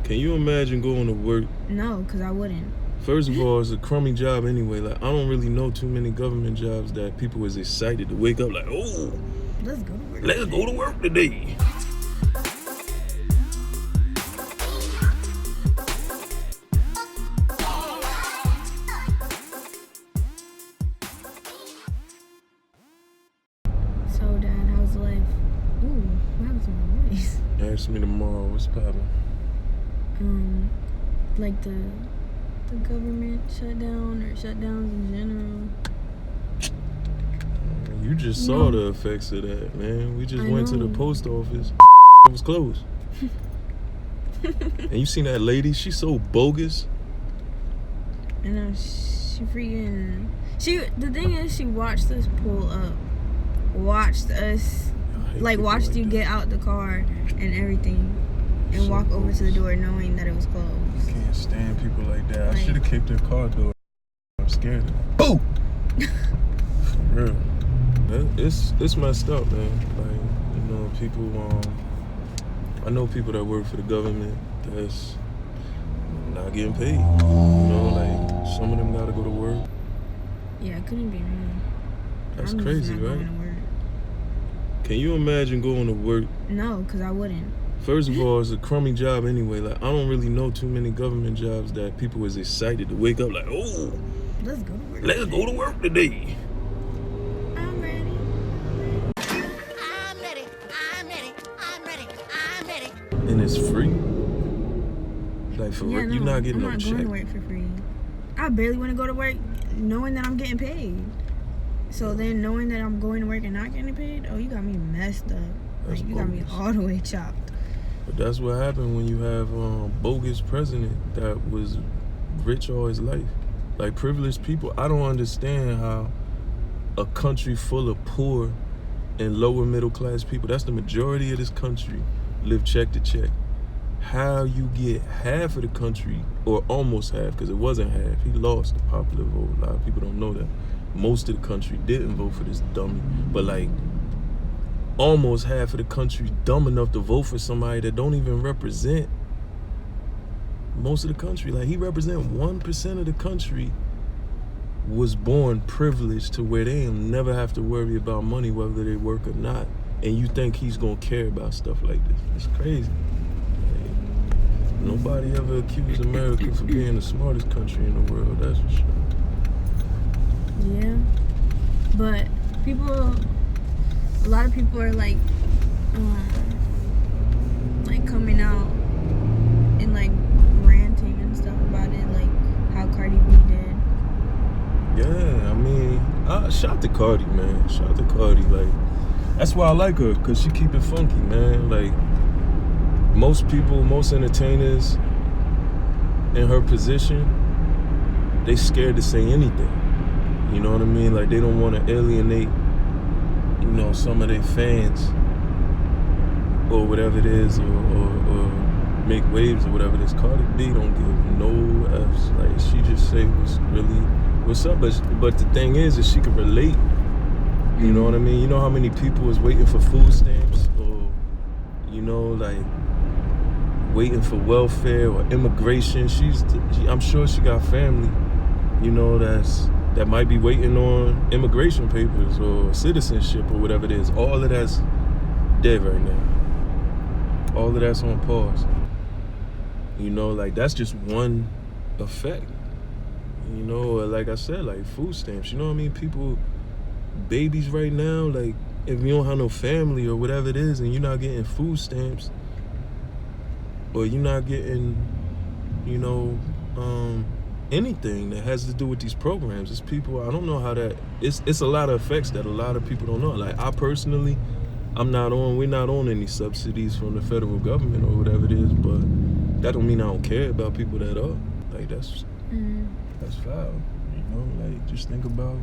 Can you imagine going to work? No, because I wouldn't. First of all, it's a crummy job anyway. Like, I don't really know too many government jobs that people was excited to wake up like, oh, let's go to work. Let's go to work today. So, Dad, how's life? Ooh, what happened to my voice? Ask me tomorrow. What's poppin'? Like the government shutdown or shutdowns in general. You just saw the effects of that, man. We just went to the post office. It was closed. And you seen that lady? She's so bogus. I know, she freaking... The thing is, she watched us pull up. Watched us... watched you get out the car and everything. And walk over to the door knowing that it was closed. I can't stand people like that. I should have kicked her car door. I'm scared. Boom! For real. It's messed up, man. Like, you know, people, I know people that work for the government that's not getting paid. You know, like, some of them gotta go to work. Yeah, it couldn't be me. That's crazy, right? Can you imagine going to work? No, because I wouldn't. First of all, it's a crummy job anyway. Like, I don't really know too many government jobs that people was excited to wake up like, oh, let's go to work. Let's go to work today. I'm ready. And it's free. Like, for work, you're not getting no check. I'm not going to work for free. I barely want to go to work knowing that I'm getting paid. So then knowing that I'm going to work and not getting paid, oh, you got me messed up. Like, you got me all the way chopped. But that's what happened when you have a bogus president that was rich all his life. Like, privileged people. I don't understand how a country full of poor and lower middle class people, that's the majority of this country, live check to check. How you get half of the country, or almost half, because it wasn't half. He lost the popular vote. A lot of people don't know that. Most of the country didn't vote for this dummy. But, like, almost half of the country dumb enough to vote for somebody that don't even represent most of the country. Like, he represent 1% of the country, was born privileged to where they never have to worry about money whether they work or not. And you think he's gonna care about stuff like this? It's crazy. Like, nobody ever accused America for being the smartest country in the world, that's for sure. Yeah, but a lot of people are like coming out and like ranting and stuff about it, like how Cardi B did. Yeah, I mean, shout to Cardi, man. Shout to Cardi. Like, that's why I like her, cause she keep it funky, man. Like, most people, most entertainers in her position, they scared to say anything. You know what I mean? Like, they don't want to alienate, you know, some of their fans or whatever it is, or make waves or whatever it is. Cardi B don't give no F's. Like, she just say what's up. But the thing is she can relate. You know what I mean? You know how many people is waiting for food stamps, or, you know, like, waiting for welfare or immigration. I'm sure she got family, you know, that might be waiting on immigration papers or citizenship or whatever it is. All of that's dead right now. All of that's on pause. You know, like, that's just one effect. You know, like I said, like, food stamps. You know what I mean? People, babies right now, like, if you don't have no family or whatever it is and you're not getting food stamps, or you're not getting, you know, anything that has to do with these programs. It's people, I don't know how that, it's a lot of effects that a lot of people don't know. Like, I personally, we're not on any subsidies from the federal government or whatever it is, but that don't mean I don't care about people that are. Like, that's foul. You know, like, just think about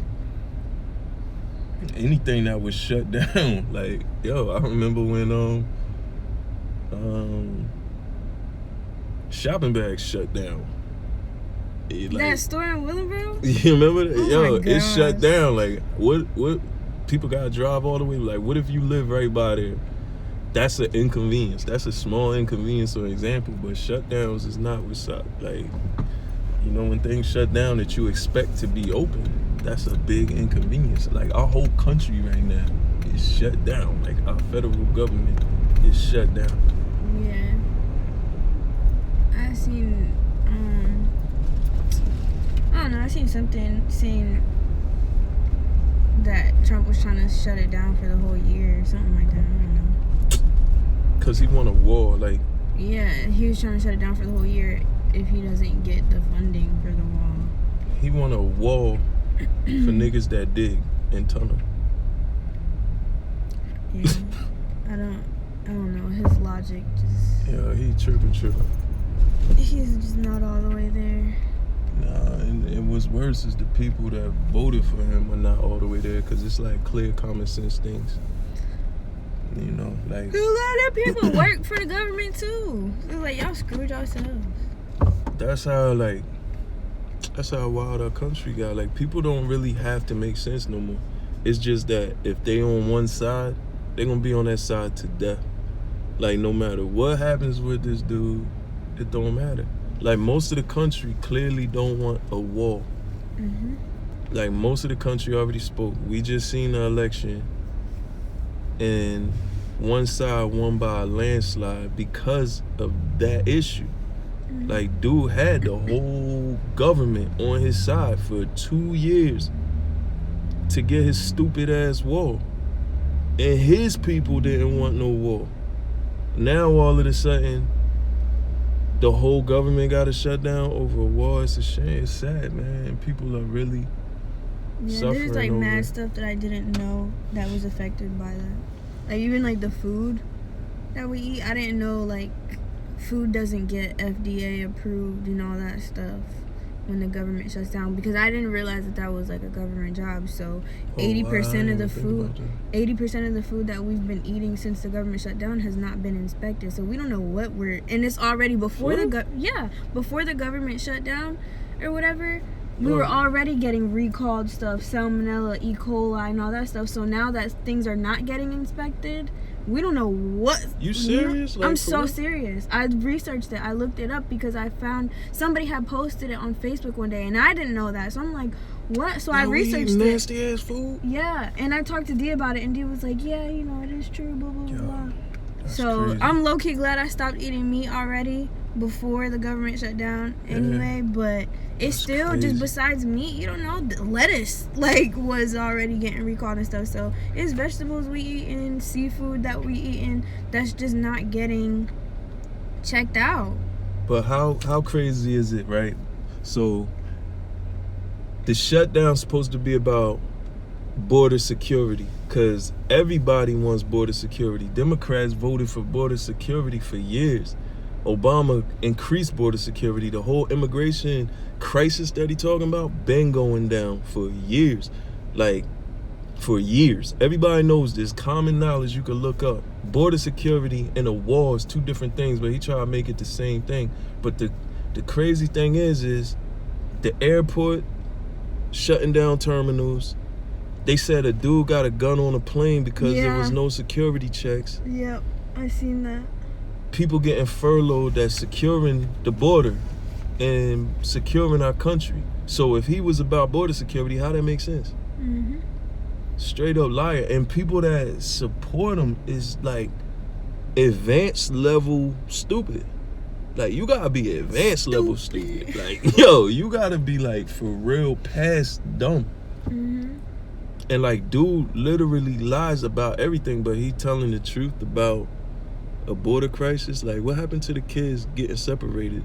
anything that was shut down. Like, yo, I remember when shopping bags shut down. That store in Willingboro? You remember that? Oh, it shut down. Like, what people gotta drive all the way. Like, what if you live right by there That's an inconvenience. That's a small inconvenience or example, but shutdowns is not what's up. Like, you know, when things shut down that you expect to be open, that's a big inconvenience. Like, our whole country right now is shut down. Like, our federal government is shut down. Yeah. I seen, I don't know, I seen something saying that Trump was trying to shut it down for the whole year or something like that. I don't know. Because he won a war, like... Yeah, he was trying to shut it down for the whole year if he doesn't get the funding for the wall. He won a wall for niggas that dig and tunnel. Yeah, I don't know. His logic just... Yeah, he tripping. He's just not all the way there. Nah, and what's worse is the people that voted for him are not all the way there, because it's like clear common sense things. You know, like... A lot of people work for the government too. It's like, y'all screwed yourselves. That's how wild our country got. Like, people don't really have to make sense no more. It's just that if they on one side, they gonna be on that side to death. Like, no matter what happens with this dude, it don't matter. Like, most of the country clearly don't want a war. Mm-hmm. Like, most of the country already spoke. We just seen the election, and one side won by a landslide because of that issue. Mm-hmm. Like, dude had the whole government on his side for 2 years to get his stupid ass wall. And his people didn't want no war. Now all of a sudden, the whole government got to shut down over a war. It's a shame. It's sad, man. And people are really suffering. There's like over mad stuff that I didn't know that was affected by that. Like, even like the food that we eat, I didn't know like food doesn't get FDA approved and all that stuff when the government shuts down, because I didn't realize that was like a government job. So 80% of the food, 80% of the food that we've been eating since the government shut down has not been inspected. So we don't know what and it's already before before the government shut down or whatever. We were already getting recalled stuff, salmonella, E. coli, and all that stuff. So now that things are not getting inspected, we don't know what. You serious? Like, I'm so serious. I researched it. I looked it up because I found somebody had posted it on Facebook one day, and I didn't know that. So I'm like, what? So I researched it. Nasty ass food? Yeah, and I talked to D about it, and D was like, yeah, you know, it is true, blah, blah, blah. So crazy. I'm low-key glad I stopped eating meat already before the government shut down anyway, but it's still crazy. Just besides meat, you don't know, lettuce like was already getting recalled and stuff. So it's vegetables we eat and seafood that we eat and that's just not getting checked out. But how crazy is it, right? So the shutdown's supposed to be about border security, because everybody wants border security. Democrats voted for border security for years. Obama increased border security. The whole immigration crisis that he talking about been going down for years. Like, for years. Everybody knows this. Common knowledge you can look up. Border security and a wall is two different things, but he tried to make it the same thing. But the crazy thing is the airport shutting down terminals. They said a dude got a gun on a plane because there was no security checks. Yep, I seen that. People getting furloughed that's securing the border and securing our country. So if he was about border security, how that make sense? Mm-hmm. Straight up liar. And people that support him is like advanced level stupid. Like, you gotta be advanced level stupid. Like, yo, you gotta be like for real past dumb. Mm-hmm. And like, dude literally lies about everything, but he telling the truth about a border crisis. Like, what happened to the kids getting separated?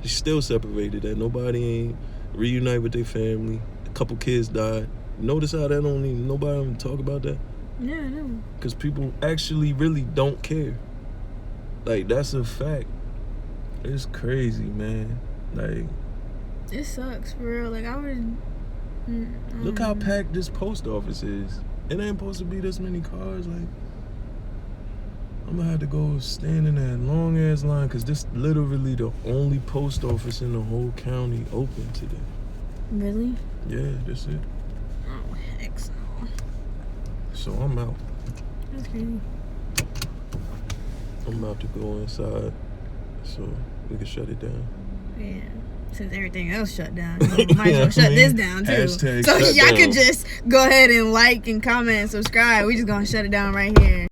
They're still separated. That nobody ain't reunite with their family. A couple kids died. Notice how that nobody even talk about that? Yeah, I know. Because people actually really don't care. Like, that's a fact. It's crazy, man. Like, it sucks for real. Like, I would. Look how packed this post office is. It ain't supposed to be this many cars. Like, I'm gonna have to go stand in that long ass line because this literally the only post office in the whole county open today. Really? Yeah, that's it. Oh, heck no. So I'm out. That's crazy. I'm about to go inside, so we can shut it down. Yeah. Since everything else shut down, you might as well shut this down too. Hashtag So y'all shutdown. can just go ahead and like and comment and subscribe. We just gonna shut it down right here.